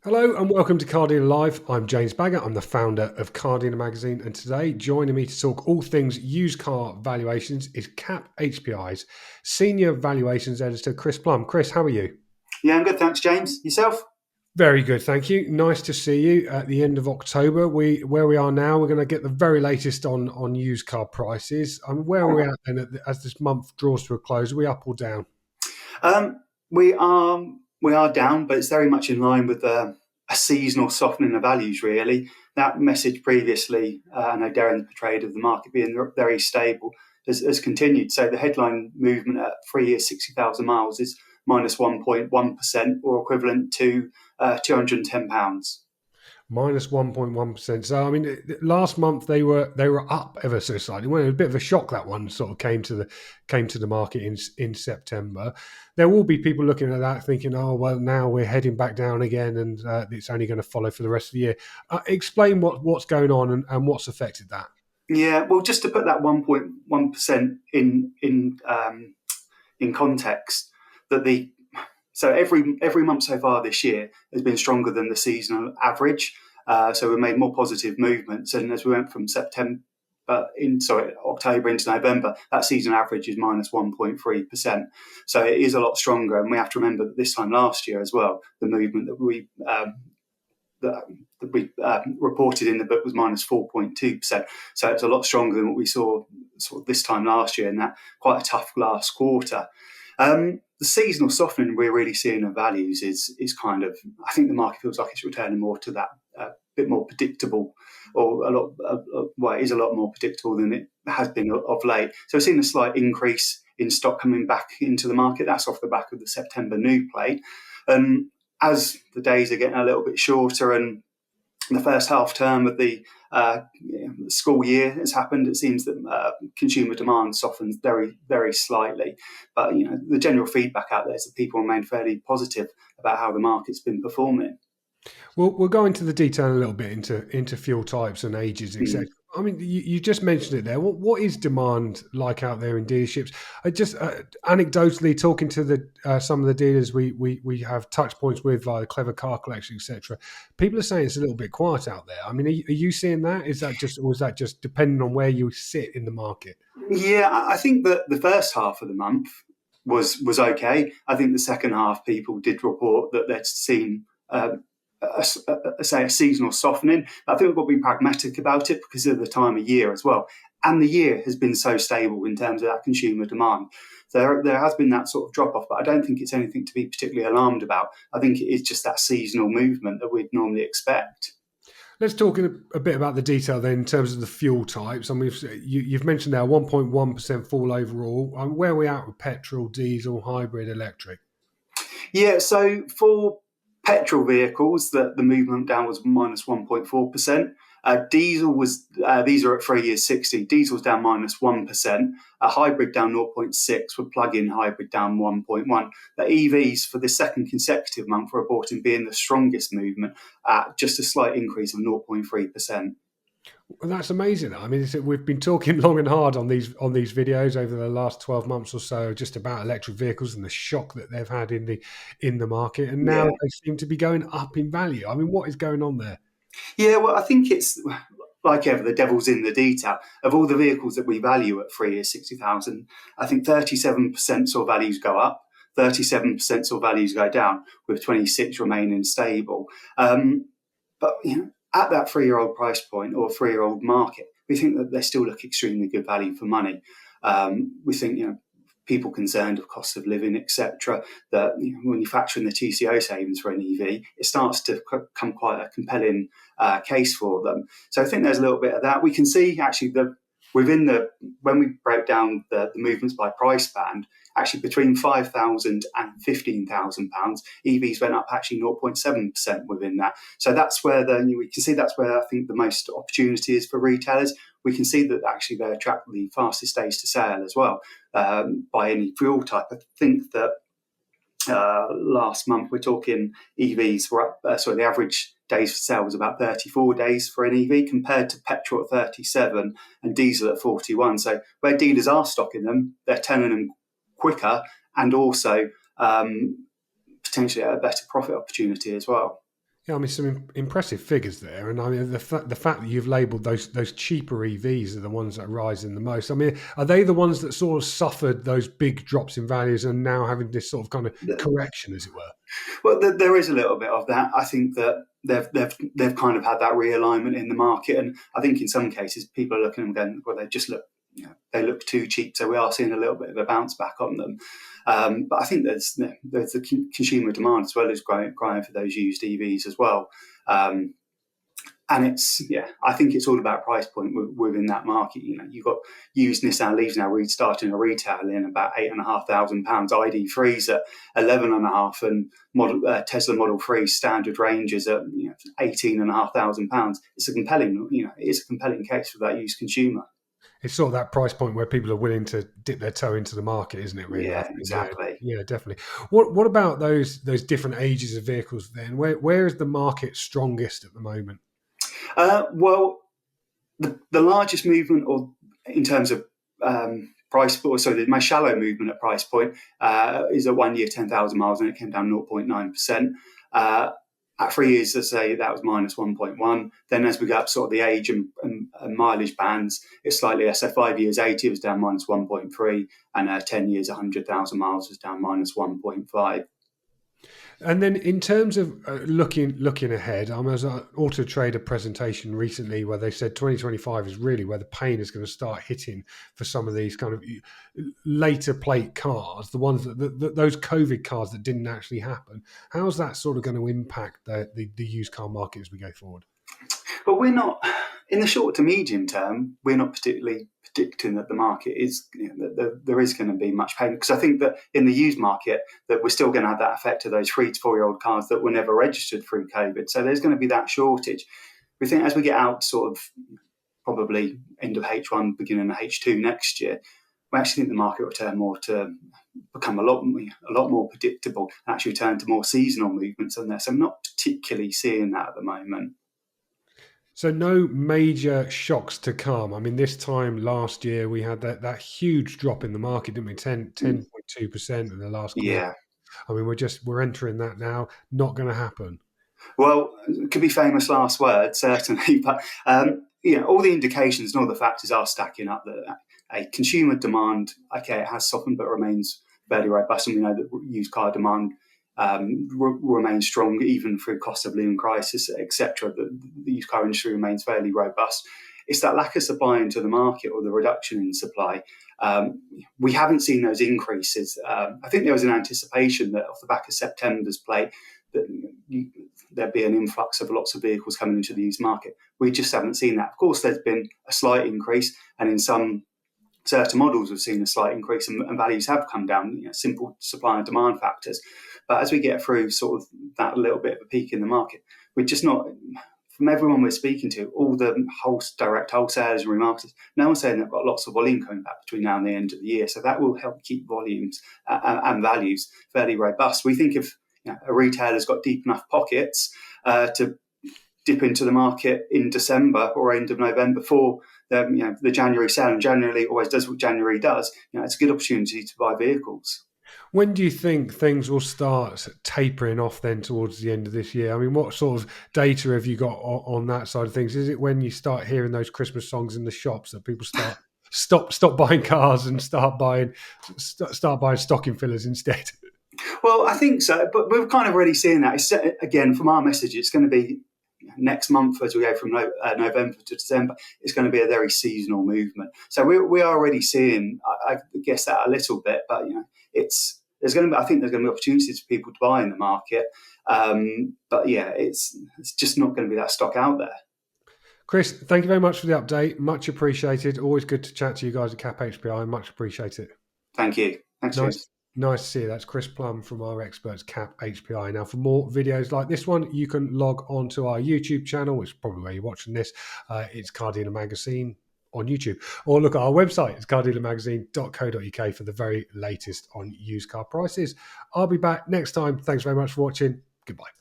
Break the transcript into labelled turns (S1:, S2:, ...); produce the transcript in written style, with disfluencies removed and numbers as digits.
S1: Hello and welcome to Car Dealer Live. I'm James Baggott. I'm the founder of Car Dealer Magazine, and today joining me to talk all things used car valuations is Cap HPI's Senior Valuations Editor, Chris Plumb. Chris, how are you?
S2: Yeah, I'm good, thanks, James. Yourself?
S1: Very good, thank you. Nice to see you at the end of October. Where we are now, we're going to get the very latest on used car prices. Where are we at then as this month draws to a close? Are we up or down?
S2: Um, we are down, but it's very much in line with a seasonal softening of values. Really, that message previously, I know Darren portrayed of the market being very stable, has continued. So the headline movement at 3 years, 60,000 miles is minus 1.1%, or equivalent to £210.
S1: Minus 1.1%. So I mean, last month they were up ever so slightly. Well, it was a bit of a shock that one sort of came to the market in September. There will be people looking at that thinking, oh well, now we're heading back down again, and it's only going to follow for the rest of the year. Explain what's going on and what's affected that.
S2: Yeah, well, just to put that 1.1% in context, that the so every month so far this year has been stronger than the seasonal average. So we made more positive movements, and as we went from October into November, that season average is minus 1.3%. So it is a lot stronger, and we have to remember that this time last year as well, the movement that we reported in the book was minus 4.2%. So it's a lot stronger than what we saw sort of this time last year, and that quite a tough last quarter. The seasonal softening we're really seeing of values is kind of, I think the market feels like it's returning more to that bit more predictable, or it is a lot more predictable than it has been of late. So we're seeing a slight increase in stock coming back into the market. That's off the back of the September new plate. As the days are getting a little bit shorter and the first half term of the school year has happened, it seems that consumer demand softens very, very slightly. But the general feedback out there is that people remain fairly positive about how the market's been performing.
S1: We'll go into the detail a little bit into fuel types and ages, etc.
S2: Mm.
S1: I mean, you just mentioned it there. What is demand like out there in dealerships? I just anecdotally talking to some of the dealers we have touch points with via the Clever Car Collection, etc. People are saying it's a little bit quiet out there. I mean, are you seeing that? Or is that just depending on where you sit in the market?
S2: Yeah, I think that the first half of the month was okay. I think the second half, people did report that they'd seen a seasonal softening. I think we've got to be pragmatic about it because of the time of year as well. And the year has been so stable in terms of that consumer demand. There has been that sort of drop off, but I don't think it's anything to be particularly alarmed about. I think it is just that seasonal movement that we'd normally expect.
S1: Let's talk a bit about the detail then in terms of the fuel types. I mean, you've mentioned now 1.1% fall overall. Where are we at with petrol, diesel, hybrid, electric?
S2: Yeah, so for petrol vehicles, the movement down was minus 1.4%. Diesel was, these are at 3 years 60. Diesel's down minus 1%. A hybrid down 0.6, with plug-in hybrid down 1.1. The EVs for the second consecutive month were reporting being the strongest movement at just a slight increase of 0.3%.
S1: Well, that's amazing. I mean, we've been talking long and hard on these videos over the last 12 months or so, just about electric vehicles and the shock that they've had in the market, and now
S2: Yeah.
S1: they seem to be going up in value. I mean, what is going on there?
S2: Yeah, well, I think it's like ever, the devil's in the detail. Of all the vehicles that we value at 3 years, 60,000, I think 37% saw values go up, 37% saw values go down, with 26 remaining stable. But at that 3-year-old price point or 3-year-old market, we think that they still look extremely good value for money. We think people concerned of cost of living, etc., that when you factor in the TCO savings for an EV, it starts to become quite a compelling case for them. So I think there's a little bit of that. We can see actually when we break down the movements by price band, actually between £5,000 and £15,000, EVs went up actually 0.7% within that. So that's where we can see that's where I think the most opportunity is for retailers. We can see that actually they attract the fastest days to sale as well, by any fuel type. I think that last month we're talking EVs were up. The average days for sale was about 34 days for an EV compared to petrol at 37 and diesel at 41. So where dealers are stocking them, they're turning them quicker and also potentially at a better profit opportunity as well.
S1: Yeah, I mean, some impressive figures there, and I mean the fact that you've labelled those cheaper EVs are the ones that are rising the most. I mean, are they the ones that sort of suffered those big drops in values and now having this sort of kind of correction, as it were?
S2: Well, there is a little bit of that. I think that they've kind of had that realignment in the market, and I think in some cases people are looking and going, well, they just look, they look too cheap. So we are seeing a little bit of a bounce back on them. But I think there's the consumer demand as well as growing for those used EVs as well. And I think it's all about price point within that market. You've got used Nissan Leafs now starting a retail in about £8,500, ID3s at 11.5, and Tesla Model 3 standard ranges at £18,500. It's a compelling case for that used consumer.
S1: It's sort of that price point where people are willing to dip their toe into the market, isn't it? Really, I
S2: Yeah,
S1: think.
S2: exactly.
S1: Yeah, definitely. What about those different ages of vehicles then? Where is the market strongest at the moment?
S2: Well, the largest movement, or in terms of price point, so the most shallow movement at price point is at 1 year, 10,000 miles, and it came down 0.9%. At 3 years, let's say that was minus 1.1. Then as we go up sort of the age and mileage bands, it's slightly less. So 5 years, 80 was down minus 1.3, and 10 years, 100,000 miles was down minus 1.5.
S1: And then in terms of looking ahead, I was at an Auto Trader presentation recently where they said 2025 is really where the pain is going to start hitting for some of these kind of later plate cars, the ones that those COVID cars that didn't actually happen. How's that sort of going to impact the used car market as we go forward?
S2: But we're not, in the short to medium term, we're not particularly predicting that the market is, that there is going to be much pain. Because I think that in the used market, that we're still going to have that effect of those 3 to 4 year old cars that were never registered through COVID. So there's going to be that shortage. We think as we get out sort of probably end of H1, beginning of H2 next year, we actually think the market will turn more to become a lot more predictable, and actually turn to more seasonal movements on there. So I'm not particularly seeing that at the moment.
S1: So no major shocks to come. I mean, this time last year we had that huge drop in the market, didn't we? 10.2% in the last quarter.
S2: Yeah.
S1: I mean, we're entering that now. Not going to happen.
S2: Well, it could be famous last words, certainly, but all the indications and all the factors are stacking up that a consumer demand, okay, it has softened but remains fairly robust, and we know that used car demand remains strong even through cost of living crisis, etc. The used car industry remains fairly robust. It's that lack of supply into the market, or the reduction in supply. We haven't seen those increases. I think there was an anticipation that off the back of September's plate that there'd be an influx of lots of vehicles coming into the used market. We just haven't seen that. Of course, there's been a slight increase, and in some certain models we've seen a slight increase, and values have come down, simple supply and demand factors. But as we get through sort of that little bit of a peak in the market, we're just not, from everyone we're speaking to, all the direct wholesalers and remarketers, no one's saying they've got lots of volume coming back between now and the end of the year. So that will help keep volumes and values fairly robust. We think if a retailer's got deep enough pockets to dip into the market in December or end of November for the January sale, and January always does what January does, it's a good opportunity to buy vehicles.
S1: When do you think things will start tapering off then towards the end of this year? I mean, what sort of data have you got on that side of things? Is it when you start hearing those Christmas songs in the shops that people stop buying cars and start buying stocking fillers instead?
S2: Well, I think so, but we're kind of already seeing that. It's, again, from our message, it's going to be next month as we go from November to December. It's going to be a very seasonal movement. So we are already seeing, I guess, that a little bit, but there's going to be, I think there's going to be opportunities for people to buy in the market. But yeah, it's just not going to be that stock out there.
S1: Chris, thank you very much for the update. Much appreciated. Always good to chat to you guys at Cap HPI. Much appreciate it.
S2: Thank you. Thanks,
S1: Nice to see you. That's Chris Plumb from our experts, Cap HPI. Now, for more videos like this one, you can log on to our YouTube channel, which is probably where you're watching this. It's Car Dealer Magazine on YouTube. Or look at our website. It's cardealermagazine.co.uk for the very latest on used car prices. I'll be back next time. Thanks very much for watching. Goodbye.